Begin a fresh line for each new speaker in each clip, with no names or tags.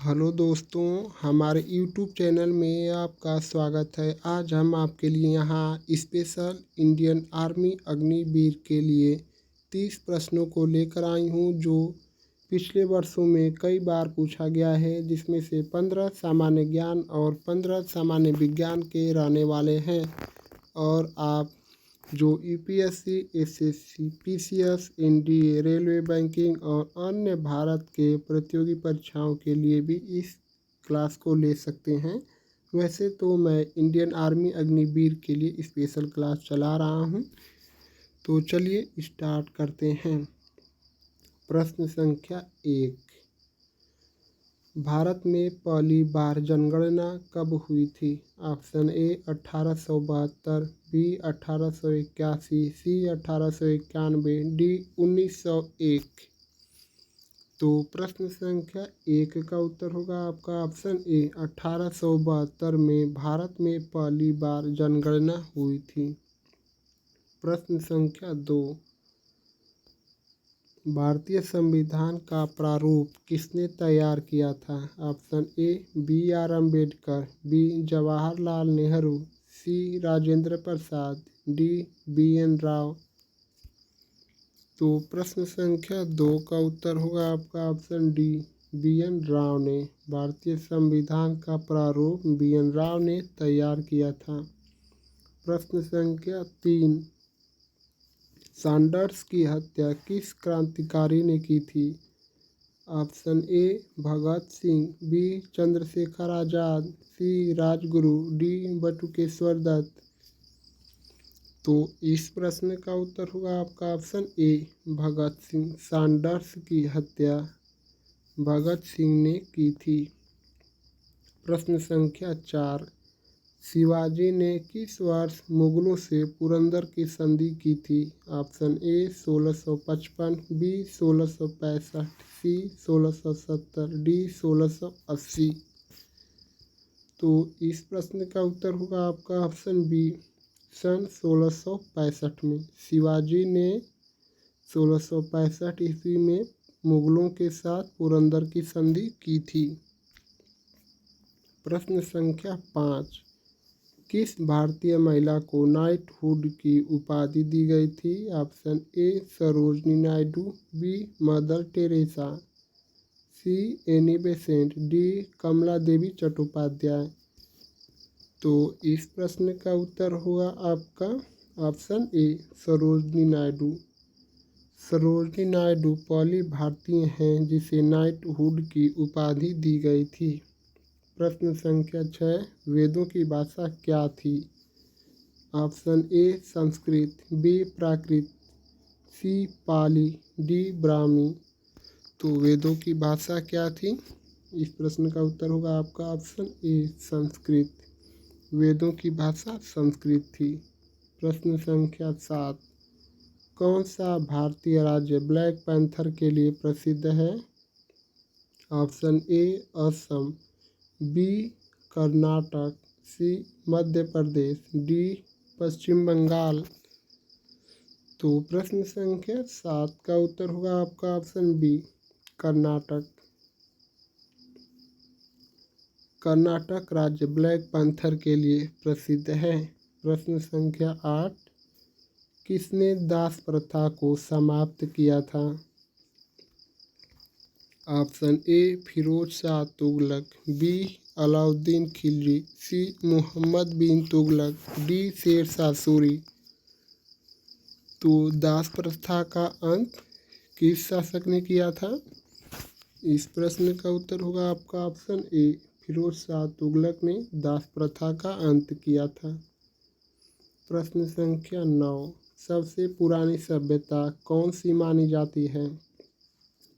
Hello दोस्तों, हमारे YouTube channel में आपका स्वागत है। आज हम आपके लिए यहाँ स्पेशल इंडियन आर्मी अग्निवीर के लिए 30 प्रश्नों को लेकर आई हूँ, जो पिछले वर्षों में कई बार पूछा गया है, जिसमें से 15 सामान्य ज्ञान और 15 सामान्य विज्ञान के रहने वाले हैं। और आप जो UPSC, SSC, PCS, NDA, railway, banking और अन्य भारत के प्रतियोगी परीक्षाओं के लिए भी इस क्लास को ले सकते हैं। वैसे तो मैं इंडियन आर्मी अग्निवीर के लिए स्पेशल क्लास चला रहा हूं, तो चलिए स्टार्ट करते हैं। प्रश्न संख्या 1, भारत में पहली बार जनगणना कब हुई थी? Option A 1872, B 1881, C 1891, D 1901। तो प्रश्न संख्या 1 का उत्तर होगा आपका ऑप्शन ए 1872 में भारत में पहली बार जनगणना हुई थी। प्रश्न संख्या 2, भारतीय संविधान का प्रारूप किसने तैयार किया था? Option A B R Ambedkar, B Jawaharlal Nehru, C Rajendra Prasad, D B N Rao. तो प्रश्न संख्या 2 का उत्तर होगा आपका option D, B N Rao ने। भारतीय संविधान का प्रारूप बी एन राव ने तैयार किया था। प्रश्न संख्या 3, सैंडर्स की हत्या किस क्रांतिकारी ने की थी? Option A Bhagat Singh, B Chandrashekhar Azad, C Rajguru, D Batukeshwar Dutt. तो इस प्रश्न का उत्तर होगा आपका option A Bhagat Singh. Saunders की हत्या भगत सिंह ने की थी। प्रश्न संख्या 4, शिवाजी ने किस वर्ष मुगलों से पुरंदर की संधि की थी? Option A 1655, B 1665, C 1670, D 1680। तो इस प्रश्न का उत्तर होगा आपका ऑप्शन बी, सन 1665 में। शिवाजी ने 1665 ईस्वी में मुगलों के साथ पुरंदर की संधि की थी। प्रश्न संख्या 5, किस भारतीय महिला को नाइटहुड की उपाधि दी गई थी? Option A Sarojini Naidu, B Mother Teresa, C Annie Besant, D Kamala Devi Chattopadhyay. तो इस प्रश्न का उत्तर होगा आपका ऑप्शन ए सरोजनी नायडू। सरोजनी नायडू पहली भारतीय हैं जिसे नाइटहुड की उपाधि दी गई थी। प्रश्न संख्या 6, वेदों की भाषा क्या थी? Option A Sanskrit, B Prakrit, C Pali, D Brahmi. तो वेदों की भाषा क्या थी? इस प्रश्न का उत्तर होगा आपका ऑप्शन ए संस्कृत। वेदों की भाषा संस्कृत थी। प्रश्न संख्या 7, कौन सा भारतीय राज्य ब्लैक पैंथर के लिए प्रसिद्ध है? Option A Assam, B Karnataka, C Madhya Pradesh, D Paschim Bangal. तो प्रश्न संख्या 7 का उत्तर होगा आपका ऑप्शन बी कर्नाटक। कर्नाटक राज्य ब्लैक पैंथर के लिए प्रसिद्ध है। प्रश्न संख्या 8, किसने दास प्रथा को समाप्त किया था? Option A Firoz Shah Tughlaq, B Alauddin Khilji, C Mohammad bin Tughlaq, D Sher Shah Suri. तो दास प्रथा का अंत किस शासक ने किया था? इस प्रश्न का उत्तर होगा आपका ऑप्शन ए फिरोज शाह तुगलक ने दास प्रथा का अंत किया था। प्रश्न संख्या 9, सबसे पुरानी सभ्यता कौन सी मानी जाती है?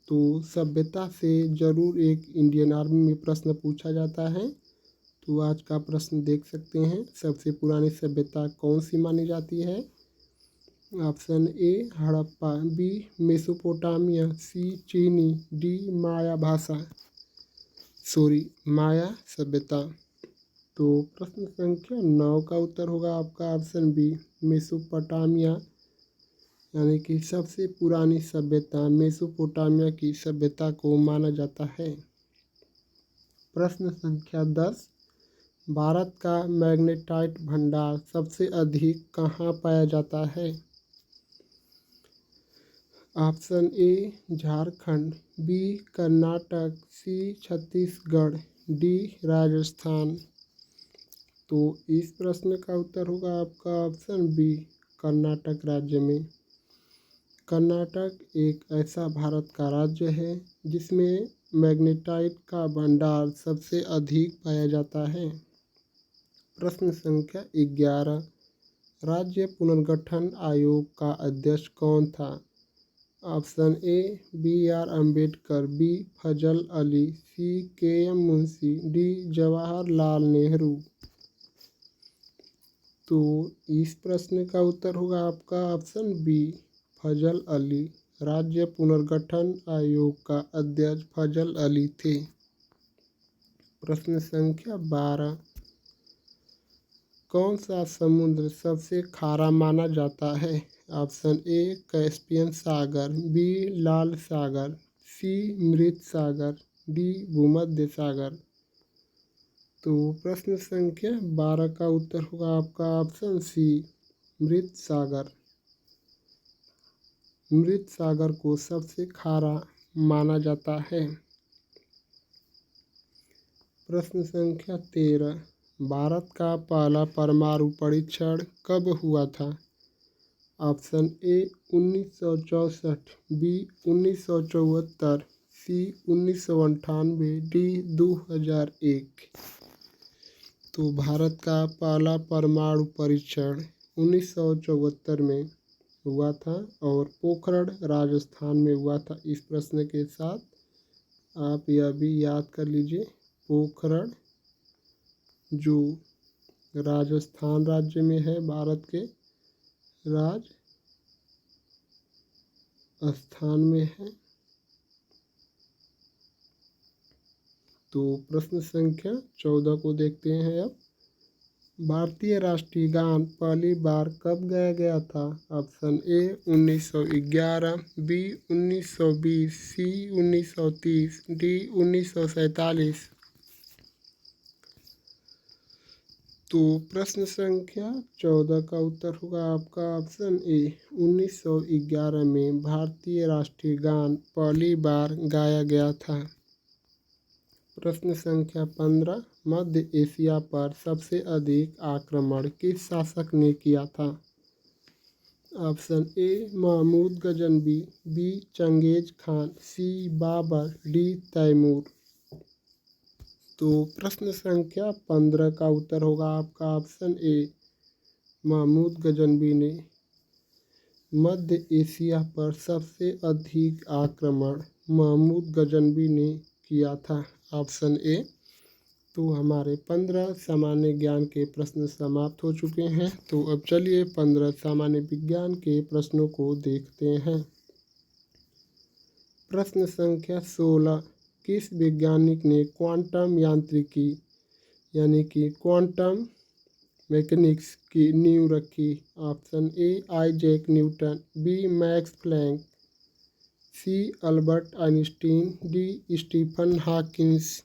तो सभ्यता से ज़रूर एक इंडियन आर्मी में प्रश्न पूछा जाता है, तो आज का प्रश्न देख सकते हैं। सबसे पुरानी सभ्यता कौन सी मानी जाती है? Option A Harappa, B Mesopotamia, C चीनी, डी माया सभ्यता। तो प्रश्न संख्या 9 का उत्तर होगा आपका ऑप्शन बी मेसोपोटामिया, यानी कि सबसे पुरानी सभ्यता मेसोपोटामिया की सभ्यता को माना जाता है। प्रश्न संख्या 10, भारत का मैग्नेटाइट भंडार सबसे अधिक कहाँ पाया जाता है? Option A Jharkhand, B Karnataka, C Chhattisgarh, D Rajasthan. तो इस प्रश्न का उत्तर होगा आपका ऑप्शन बी, कर्नाटक राज्य में। कर्नाटक एक ऐसा भारत का राज्य है जिसमें मैग्नेटाइट का भंडार सबसे अधिक पाया जाता है। प्रश्न संख्या 11, राज्य पुनर्गठन आयोग का अध्यक्ष कौन था? Option A B R Ambedkar, B Fazal Ali, C K M Munshi, D Jawaharlal Nehru. तो इस प्रश्न का उत्तर होगा आपका ऑप्शन बी, फजल अली। राज्य पुनर्गठन आयोग का अध्यक्ष फजल अली थे। प्रश्न संख्या 12, कौन सा समुद्र सबसे खारा माना जाता है? ऑप्शन ए कैस्पियन सागर, बी लाल सागर, सी मृत सागर, डी भूमध्य सागर। तो प्रश्न संख्या 12 का उत्तर होगा आपका ऑप्शन सी, मृत सागर। मृत सागर को सबसे खारा माना जाता है। प्रश्न संख्या 13, भारत का पहला परमाणु परीक्षण कब हुआ था? Option A 1964, B 1974, C 1998, D 2001। तो भारत का पहला परमाणु परीक्षण 1974 में हुआ था और पोखरण राजस्थान में हुआ था। इस प्रश्न के साथ आप यह भी याद कर लीजिए, पोखरण जो राजस्थान राज्य में है, भारत के राजस्थान में है। तो प्रश्न संख्या 14 को देखते हैं अब। भारतीय राष्ट्रीय गान पहली बार कब गाया गया था? Option A 1911, B 1920, C 1930, D 1947। तो प्रश्न संख्या 14 का उत्तर होगा आपका ऑप्शन ए 1911 में भारतीय राष्ट्रीय गान पहली बार गाया गया था। प्रश्न संख्या 15, मध्य एशिया पर सबसे अधिक आक्रमण किस शासक ने किया था? Option A Mahmud Ghaznavi, B Genghis Khan, C Babur, D Timur. तो प्रश्न संख्या 15 का उत्तर होगा आपका ऑप्शन ए महमूद गजनवी ने मध्य एशिया पर सबसे अधिक आक्रमण महमूद गजनवी ने किया था। ऑप्शन ए। तो हमारे 15 सामान्य ज्ञान के प्रश्न समाप्त हो चुके हैं। तो अब चलिए 15 सामान्य विज्ञान के प्रश्नों को देखते हैं। प्रश्न संख्या 16, किस वैज्ञानिक ने क्वांटम यांत्रिकी यानी कि क्वांटम मैकेनिक्स की नींव रखी? Option A Isaac Newton, B Max Planck, C Albert Einstein, D Stephen Hawkins.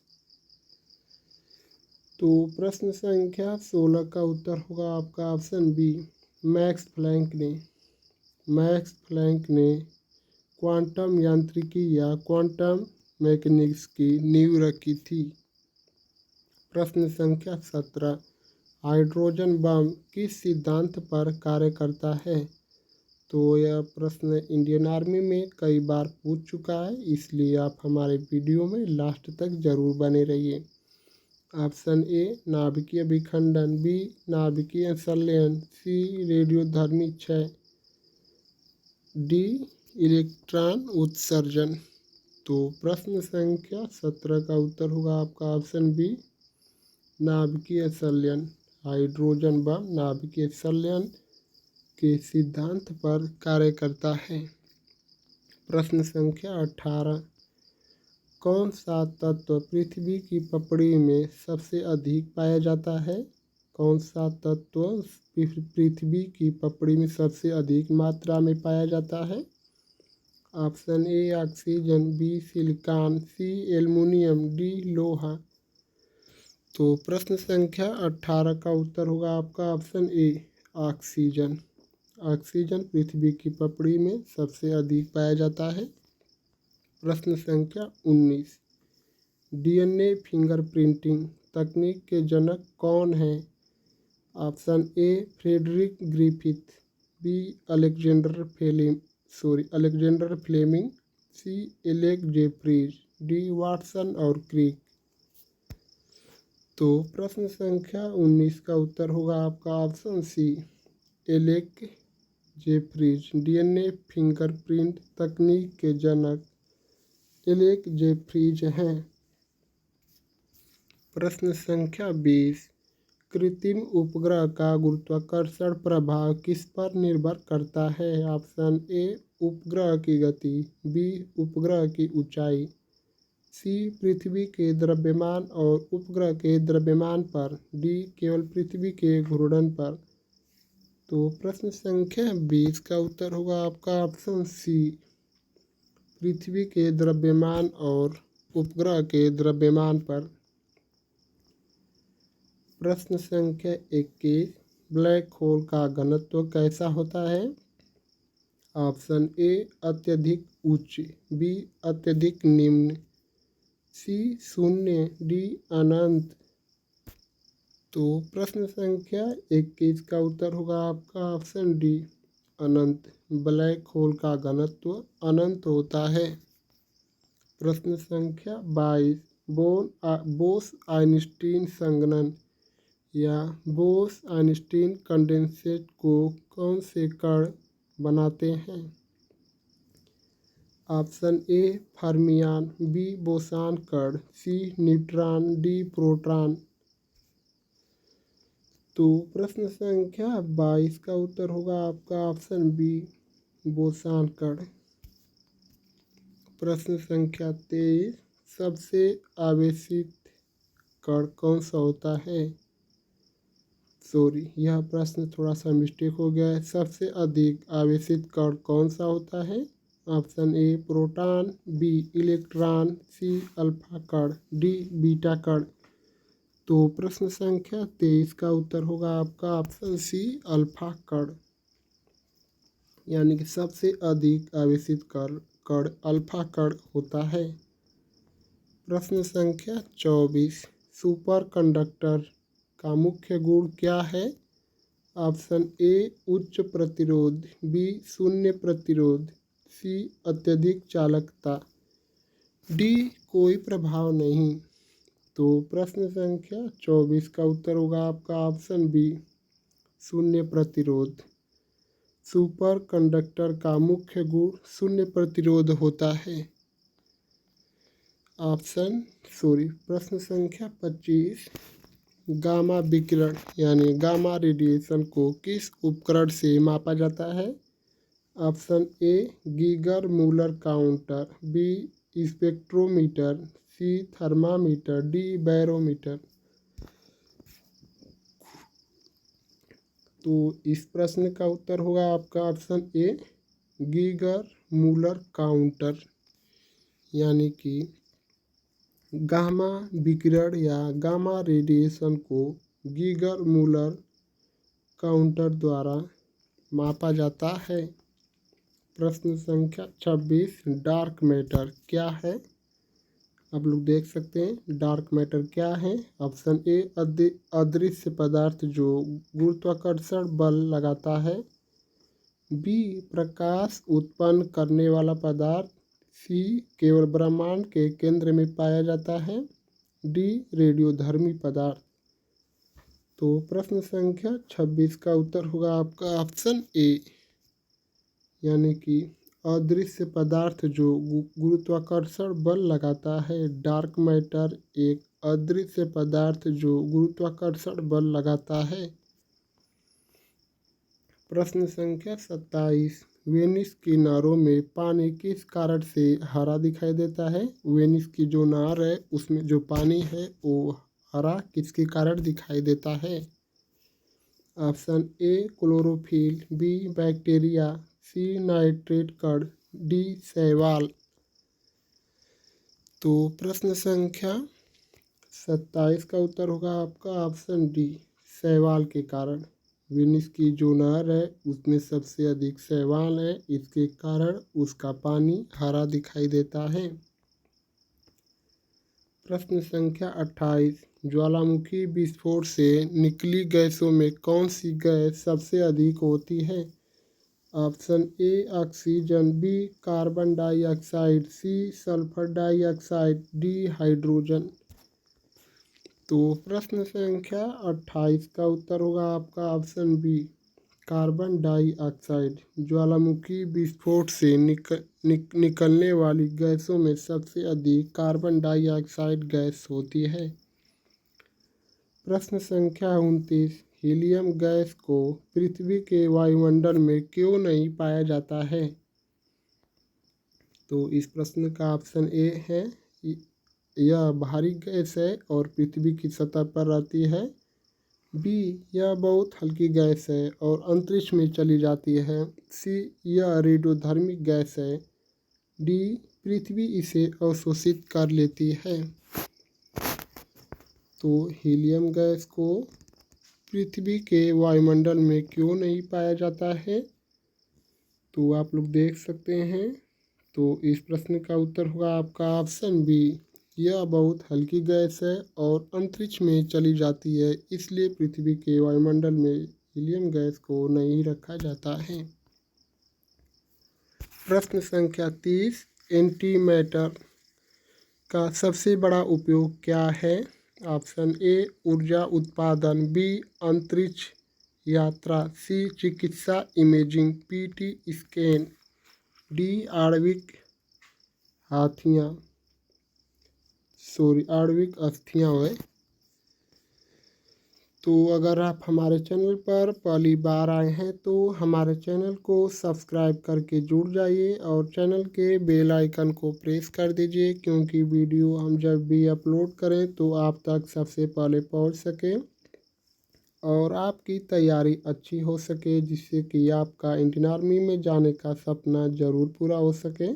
तो प्रश्न संख्या 16 का उत्तर होगा आपका ऑप्शन बी, मैक्स प्लैंक ने क्वांटम यांत्रिकी या क्वांटम मैकेनिक्स की नींव रखी थी। प्रश्न संख्या 17, हाइड्रोजन बम किस सिद्धांत पर कार्य करता है? तो यह प्रश्न इंडियन आर्मी में कई बार पूछ चुका है, इसलिए आप हमारे वीडियो में लास्ट तक जरूर बने रहिए। ऑप्शन ए नाभिकीय विखंडन, बी नाभिकीय संलयन, सी रेडियोधर्मी क्षय, डी इलेक्ट्रॉन उत्सर्जन। तो प्रश्न संख्या 17 का उत्तर होगा आपका ऑप्शन बी, नाभिकीय संलयन। हाइड्रोजन बम नाभिकीय संलयन के सिद्धांत पर कार्य करता है। प्रश्न संख्या 18, कौन सा तत्व पृथ्वी की पपड़ी में सबसे अधिक पाया जाता है? कौन सा तत्व पृथ्वी की पपड़ी में सबसे अधिक मात्रा में पाया जाता है? Option A oxygen, B silicon, C aluminium, D लोहा। तो प्रश्न संख्या 18 का उत्तर होगा आपका ऑप्शन ए ऑक्सीजन। ऑक्सीजन पृथ्वी की पपड़ी में सबसे अधिक पाया जाता है। प्रश्न संख्या 19, डीएनए फिंगरप्रिंटिंग तकनीक के जनक कौन हैं? Option A Frederick Griffith, B Alexander Fleming, C Alec Jeffreys, D Watson और क्रिक। तो प्रश्न संख्या 19 का उत्तर होगा आपका option C Alec Jeffreys. DNA fingerprint तकनीक के जनक एलेक जेफ्रीज हैं। प्रश्न संख्या 20, कृत्रिम उपग्रह का गुरुत्वाकर्षण प्रभाव किस पर निर्भर करता है? ऑप्शन ए उपग्रह की गति, बी उपग्रह की ऊंचाई, सी पृथ्वी के द्रव्यमान और उपग्रह के द्रव्यमान पर, डी केवल पृथ्वी के घूर्णन पर। तो प्रश्न संख्या 20 का उत्तर होगा आपका ऑप्शन सी पृथ्वी के द्रव्यमान और उपग्रह के द्रव्यमान पर। प्रश्न संख्या 21, ब्लैक होल का घनत्व कैसा होता है? ऑप्शन ए अत्यधिक उच्च, बी अत्यधिक निम्न, सी शून्य, डी अनंत। तो प्रश्न संख्या 21 का उत्तर होगा आपका ऑप्शन डी अनंत। ब्लैक होल का घनत्व अनंत होता है। प्रश्न संख्या 22, बोस आइंस्टीन संघनन या बोस आइंस्टीन कंडेंसेट को कौन से कण बनाते हैं? Option A fermion, B boson कण, सी न्यूट्रॉन, डी प्रोटॉन। तो प्रश्न संख्या 22 का उत्तर होगा आपका ऑप्शन बी बोसान कण। प्रश्न संख्या 23, सबसे आवेशित कण कौन सा होता है? यह प्रश्न थोड़ा सा मिस्टेक हो गया है। सबसे अधिक आवेशित कण कौन सा होता है? Option A proton, B electron, C alpha कण, डी बीटा कण। तो प्रश्न संख्या 23 का उत्तर होगा आपका ऑप्शन सी अल्फा कण, यानी कि सबसे अधिक आवेशित कण अल्फा कण होता है। प्रश्न संख्या 24, सुपर कंडक्टर का मुख्य गुण क्या है? ऑप्शन ए उच्च प्रतिरोध, बी शून्य प्रतिरोध, सी अत्यधिक चालकता, डी कोई प्रभाव नहीं। तो प्रश्न संख्या 24 का उत्तर होगा आपका ऑप्शन बी शून्य प्रतिरोध। सुपर कंडक्टर का मुख्य गुण शून्य प्रतिरोध होता है। प्रश्न संख्या 25, गामा विकिरण यानी गामा रेडिएशन को किस उपकरण से मापा जाता है? Option A Geiger Muller counter, B spectrometer, C thermometer, D barometer. तो इस प्रश्न का उत्तर होगा आपका option A Geiger Muller counter, यानी कि गामा विकिरण या गामा रेडिएशन को गीगर मूलर काउंटर द्वारा मापा जाता है। प्रश्न संख्या 26, डार्क मैटर क्या है? आप लोग देख सकते हैं डार्क मैटर क्या है। ऑप्शन ए अदृश्य पदार्थ जो गुरुत्वाकर्षण बल लगाता है, बी प्रकाश उत्पन्न करने वाला पदार्थ, सी केवल ब्रह्मांड के केंद्र में पाया जाता है, डी रेडियोधर्मी पदार्थ। तो प्रश्न संख्या 26 का उत्तर होगा आपका ऑप्शन ए, यानी कि अदृश्य पदार्थ जो गुरुत्वाकर्षण बल लगाता है। डार्क मैटर एक अदृश्य पदार्थ जो गुरुत्वाकर्षण बल लगाता है। प्रश्न संख्या 27, वेनिस की नहरों में पानी किस कारण से हरा दिखाई देता है? वेनिस की जो नहर है उसमें जो पानी है वो हरा किसके कारण दिखाई देता है? Option A chlorophyll, B bacteria, C nitrate कण, डी शैवाल। तो प्रश्न संख्या 27 का उत्तर होगा आपका ऑप्शन डी, शैवाल के कारण। वेनिस की जो नहर है उसमें सबसे अधिक शैवाल है, इसके कारण उसका पानी हरा दिखाई देता है। प्रश्न संख्या 28, ज्वालामुखी विस्फोट से निकली गैसों में कौन सी गैस सबसे अधिक होती है? Option A oxygen, B carbon dioxide, C sulphur dioxide, D hydrogen. तो प्रश्न संख्या 28 का उत्तर होगा आपका ऑप्शन बी, कार्बन डाइऑक्साइड। ज्वालामुखी विस्फोट से निकलने वाली गैसों में सबसे अधिक कार्बन डाइऑक्साइड गैस होती है। प्रश्न संख्या 29, हीलियम गैस को पृथ्वी के वायुमंडल में क्यों नहीं पाया जाता है? तो इस प्रश्न का ऑप्शन ए है, यह भारी गैस है और पृथ्वी की सतह पर रहती है। बी, यह बहुत हल्की गैस है और अंतरिक्ष में चली जाती है। सी, यह रेडियोधर्मी गैस है। डी, पृथ्वी इसे अवशोषित कर लेती है। तो हीलियम गैस को पृथ्वी के वायुमंडल में क्यों नहीं पाया जाता है? तो आप लोग देख सकते हैं। तो इस प्रश्न का उत्तर होगा आपका ऑप्शन बी, यह बहुत हल्की गैस है और अंतरिक्ष में चली जाती है, इसलिए पृथ्वी के वायुमंडल में हीलियम गैस को नहीं रखा जाता है। प्रश्न संख्या 30, एंटीमैटर का सबसे बड़ा उपयोग क्या है? ऑप्शन ए ऊर्जा उत्पादन, बी अंतरिक्ष यात्रा, सी चिकित्सा इमेजिंग पीटी स्कैन, डी आणविक आणविक अस्थियाँ है। तो अगर आप हमारे चैनल पर पहली बार आए हैं तो हमारे चैनल को सब्सक्राइब करके जुड़ जाइए और चैनल के बेल आइकन को प्रेस कर दीजिए, क्योंकि वीडियो हम जब भी अपलोड करें तो आप तक सबसे पहले पहुंच सके और आपकी तैयारी अच्छी हो सके, जिससे कि आपका इंडियन आर्मी में जाने का सपना ज़रूर पूरा हो सके।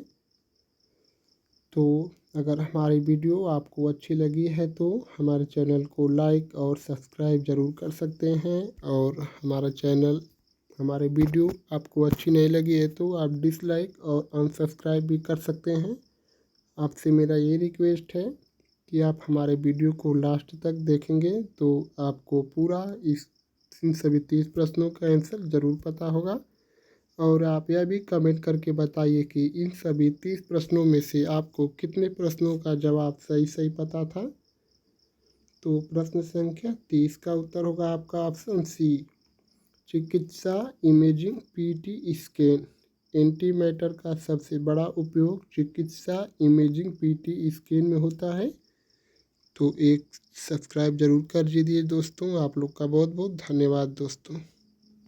तो अगर हमारी वीडियो आपको अच्छी लगी है तो हमारे चैनल को लाइक और सब्सक्राइब ज़रूर कर सकते हैं, और हमारे वीडियो आपको अच्छी नहीं लगी है तो आप डिसलाइक और अनसब्सक्राइब भी कर सकते हैं। आपसे मेरा ये रिक्वेस्ट है कि आप हमारे वीडियो को लास्ट तक देखेंगे तो आपको पूरा इन सभी 30 प्रश्नों का आंसर ज़रूर पता होगा। और आप यह भी कमेंट करके बताइए कि इन सभी 30 प्रश्नों में से आपको कितने प्रश्नों का जवाब सही पता था। तो प्रश्न संख्या 30 का उत्तर होगा आपका ऑप्शन सी, चिकित्सा इमेजिंग पीटी स्कैन। एंटीमैटर का सबसे बड़ा उपयोग चिकित्सा इमेजिंग पीटी स्कैन में होता है। तो एक सब्सक्राइब ज़रूर कर दीजिए दोस्तों। आप लोग का बहुत बहुत धन्यवाद दोस्तों।